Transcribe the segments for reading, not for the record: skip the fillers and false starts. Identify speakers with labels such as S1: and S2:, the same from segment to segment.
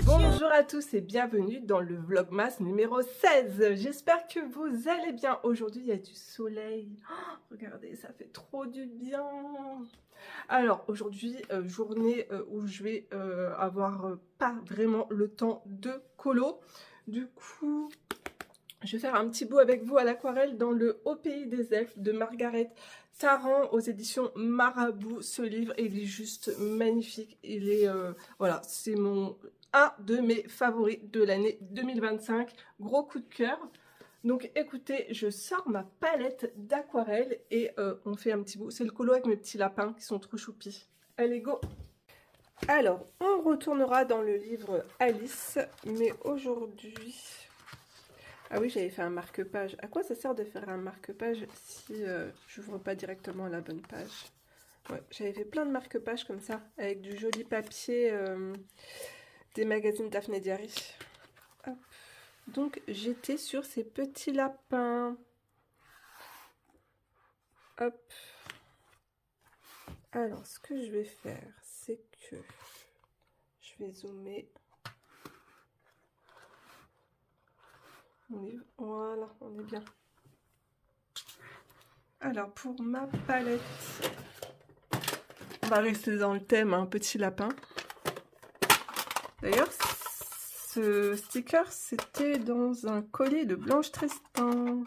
S1: Bonjour à tous et bienvenue dans le Vlogmas numéro 16. J'espère que vous allez bien. Aujourd'hui, il y a du soleil. Oh, regardez, ça fait trop du bien. Alors, aujourd'hui, journée où je vais avoir pas vraiment le temps de colo. Du coup, je vais faire un petit bout avec vous à l'aquarelle dans le Haut Pays des Elfes de Margaret Tarrant aux éditions Marabout. Ce livre, il est juste magnifique. Il est, voilà, c'est un de mes favoris de l'année 2025. Gros coup de cœur. Donc écoutez, je sors ma palette d'aquarelle et on fait un petit bout. C'est le colo avec mes petits lapins qui sont trop choupis. Allez, go! Alors, on retournera dans le livre Alice, mais aujourd'hui... Ah oui, j'avais fait un marque-page. À quoi ça sert de faire un marque-page si je n'ouvre pas directement la bonne page? Ouais, j'avais fait plein de marque-pages comme ça, avec du joli papier des magazines Daphné Diary. Hop. Donc, j'étais sur ces petits lapins. Hop. Alors, ce que je vais faire, c'est que je vais zoomer. Voilà, on est bien. Alors, pour ma palette, on va rester dans le thème, un petit lapin. D'ailleurs, ce sticker, c'était dans un collier de Blanche Tristan.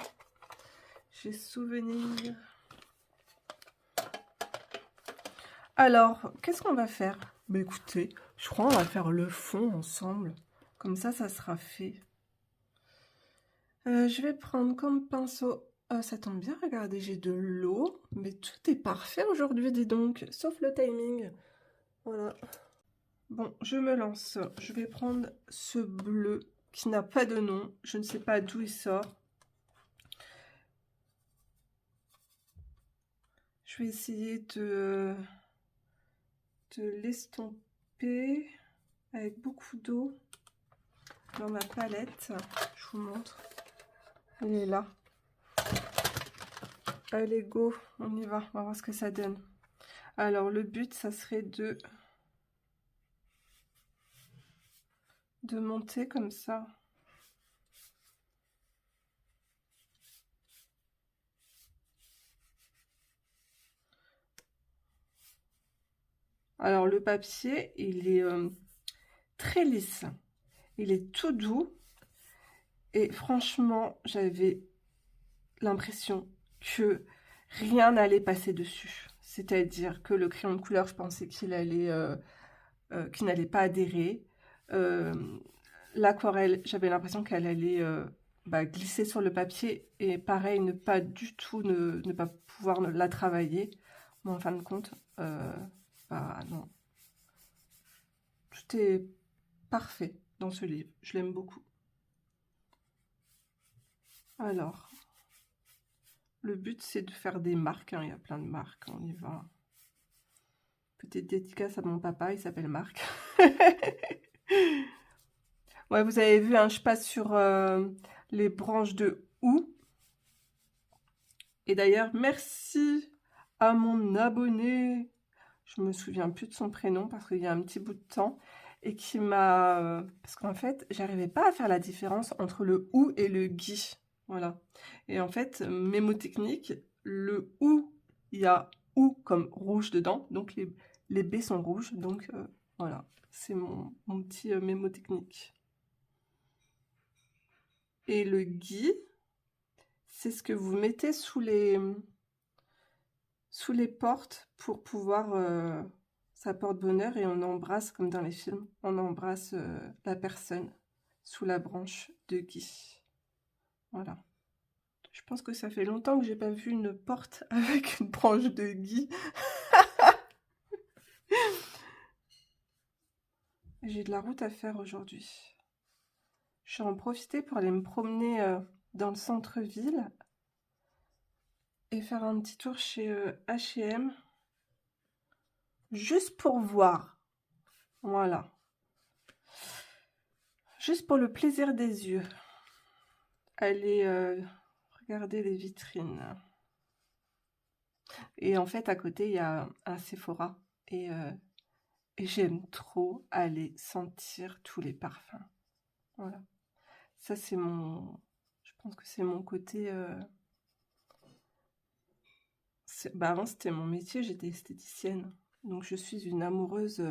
S1: J'ai souvenir. Alors, qu'est-ce qu'on va faire? Bah écoutez, je crois qu'on va faire le fond ensemble. Comme ça sera fait. Je vais prendre comme pinceau... ça tombe bien, regardez, j'ai de l'eau. Mais tout est parfait aujourd'hui, dis donc. Sauf le timing. Voilà. Bon, je me lance. Je vais prendre ce bleu qui n'a pas de nom. Je ne sais pas d'où il sort. Je vais essayer de l'estomper avec beaucoup d'eau dans ma palette. Je vous montre. Elle est là. Allez, go, on y va. On va voir ce que ça donne. Alors, le but, ça serait de monter comme ça. Alors, le papier, il est très lisse. Il est tout doux. Et franchement, j'avais l'impression que rien n'allait passer dessus. C'est-à-dire que le crayon de couleur, je pensais qu'il allait, qu'il n'allait pas adhérer. L'aquarelle, j'avais l'impression qu'elle allait glisser sur le papier et pareil, ne pas du tout, ne pas pouvoir la travailler. Mais en fin de compte, non. Tout est parfait dans ce livre. Je l'aime beaucoup. Alors, le but, c'est de faire des marques. Hein. Il y a plein de marques. On y va. Petite dédicace à mon papa. Il s'appelle Marc. Ouais, vous avez vu, hein, je passe sur les branches de houx. Et d'ailleurs, merci à mon abonné. Je me souviens plus de son prénom parce qu'il y a un petit bout de temps. Et qui m'a... parce qu'en fait, j'arrivais pas à faire la différence entre le houx et le gui. Voilà. Et en fait, mémotechnique, le OU, il y a OU comme rouge dedans, donc les B sont rouges, donc voilà, c'est mon petit mémotechnique. Et le GUI, c'est ce que vous mettez sous les portes pour pouvoir... ça porte bonheur et on embrasse, comme dans les films, on embrasse la personne sous la branche de GUI. Voilà. Je pense que ça fait longtemps que j'ai pas vu une porte avec une branche de gui. J'ai de la route à faire aujourd'hui. Je vais en profiter pour aller me promener dans le centre-ville et faire un petit tour chez H&M. Juste pour voir. Voilà. Juste pour le plaisir des yeux. Aller regarder les vitrines. Et en fait, à côté, il y a un Sephora. Et Et j'aime trop aller sentir tous les parfums. Voilà. Ça, c'est mon... Je pense que c'est mon côté... Bah, avant, c'était mon métier, j'étais esthéticienne. Donc, je suis une amoureuse...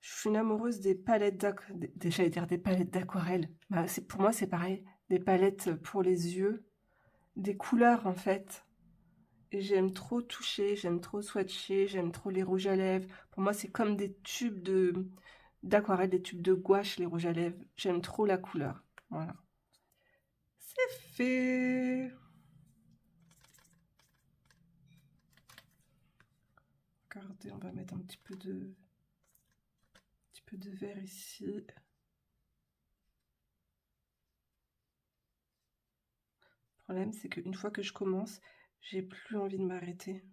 S1: Je suis une amoureuse des palettes d'aquarelle. J'allais dire des palettes d'aquarelle. Bah, pour moi, c'est pareil. Des palettes pour les yeux. Des couleurs, en fait. Et j'aime trop toucher, j'aime trop swatcher, j'aime trop les rouges à lèvres. Pour moi, c'est comme des tubes d'aquarelle, des tubes de gouache, les rouges à lèvres. J'aime trop la couleur. Voilà. C'est fait. Regardez, on va mettre un petit peu de vert ici. Le problème, c'est qu'une fois que je commence, j'ai plus envie de m'arrêter.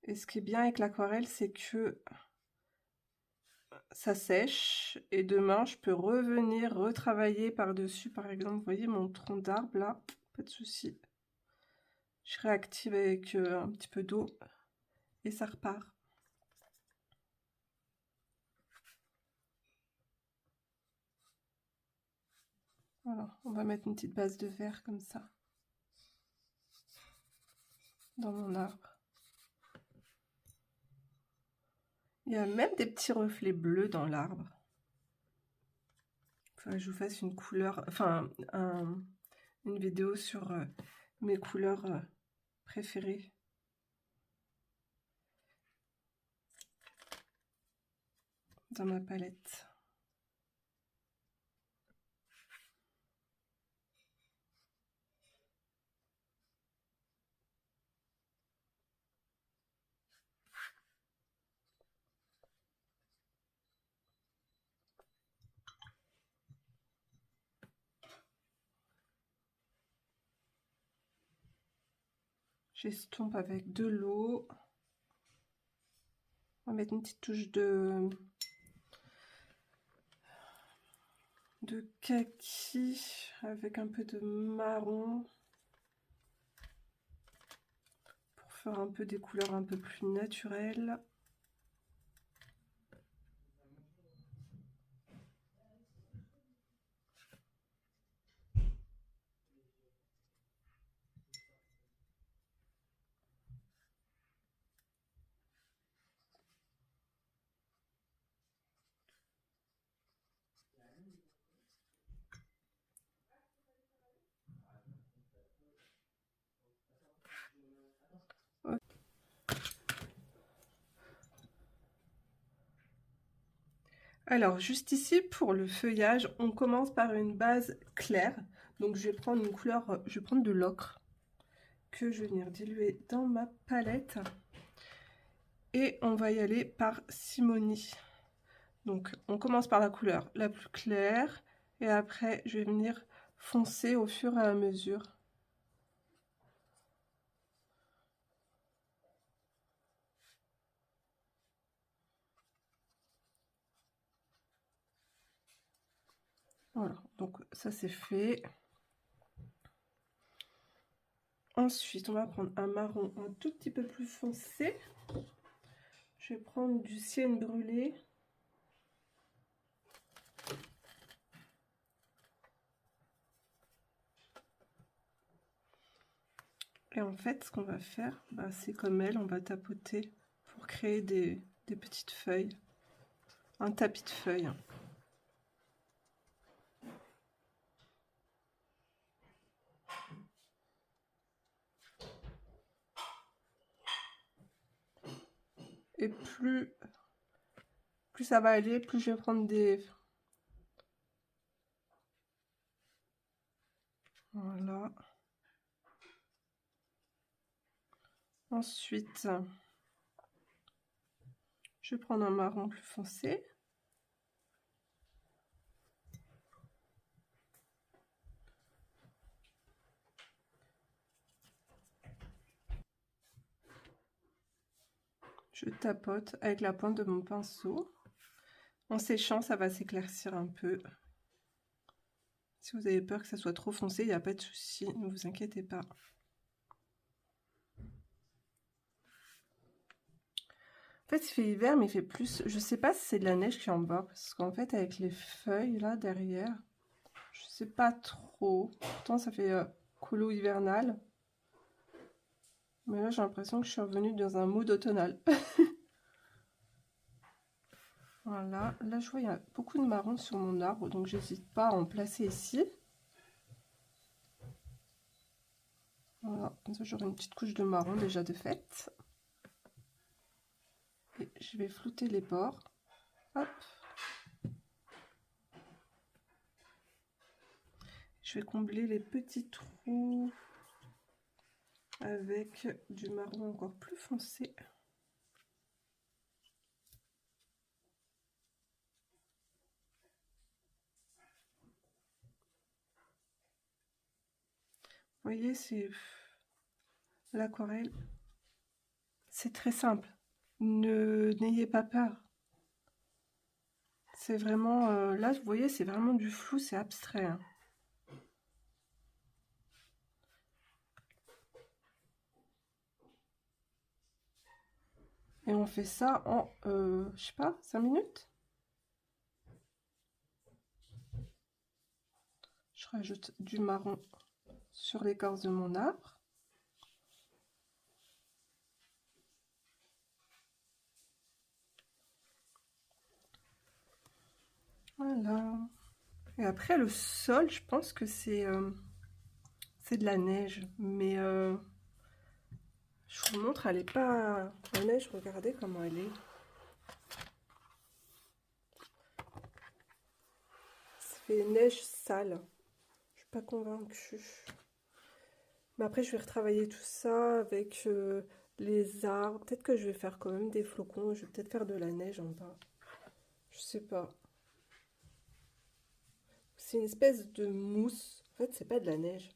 S1: Et ce qui est bien avec l'aquarelle, c'est que ça sèche et demain je peux revenir retravailler par-dessus. Par exemple, vous voyez mon tronc d'arbre là, pas de souci. Je réactive avec un petit peu d'eau et ça repart. Voilà, on va mettre une petite base de verre comme ça dans mon arbre. Il y a même des petits reflets bleus dans l'arbre. Il faudrait que je vous fasse une couleur, enfin une vidéo sur mes couleurs préférées. Dans ma palette. J'estompe avec de l'eau. On va mettre une petite touche de kaki avec un peu de marron pour faire un peu des couleurs un peu plus naturelles. Alors, juste ici, pour le feuillage, on commence par une base claire. Donc, je vais prendre une couleur, je vais prendre de l'ocre que je vais venir diluer dans ma palette. Et on va y aller par simonie. Donc, on commence par la couleur la plus claire. Et après, je vais venir foncer au fur et à mesure. Voilà, donc ça c'est fait. Ensuite, on va prendre un marron un tout petit peu plus foncé. Je vais prendre du sienne brûlé. Et en fait, ce qu'on va faire, bah, c'est comme elle, on va tapoter pour créer des petites feuilles. Un tapis de feuilles. Et plus ça va aller, plus je vais prendre des... Voilà. Ensuite, je vais prendre un marron plus foncé. Je tapote avec la pointe de mon pinceau. En séchant, ça va s'éclaircir un peu. Si vous avez peur que ça soit trop foncé, il n'y a pas de souci, ne vous inquiétez pas. En fait, il fait hiver, mais il fait plus... Je sais pas si c'est de la neige qui est en bas, parce qu'en fait, avec les feuilles, là, derrière, je sais pas trop. Pourtant, ça fait colo hivernal. Mais là, j'ai l'impression que je suis revenue dans un mood automnal. Voilà, là, je vois, il y a beaucoup de marron sur mon arbre, donc j'hésite pas à en placer ici. Voilà, comme ça, j'aurai une petite couche de marron déjà de fait. Et je vais flouter les bords. Hop. Je vais combler les petits trous avec du marron encore plus foncé. Vous voyez, c'est l'aquarelle. C'est très simple. N'ayez pas peur. C'est vraiment... là, vous voyez, c'est vraiment du flou, c'est abstrait. Hein. Et on fait ça en, je sais pas, 5 minutes. Je rajoute du marron sur l'écorce de mon arbre. Voilà. Et après, le sol, je pense que c'est de la neige. Mais je vous montre, elle n'est pas en neige. Regardez comment elle est. Ça fait neige sale. Je suis pas convaincue. Mais après, je vais retravailler tout ça avec les arbres. Peut-être que je vais faire quand même des flocons. Je vais peut-être faire de la neige en bas. Je sais pas. C'est une espèce de mousse. En fait, c'est pas de la neige.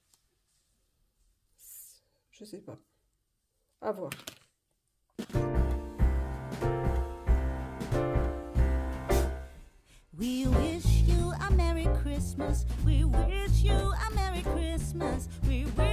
S1: Je sais pas. À voir.
S2: We wish you a Merry Christmas. We wish you a Merry Christmas. We wish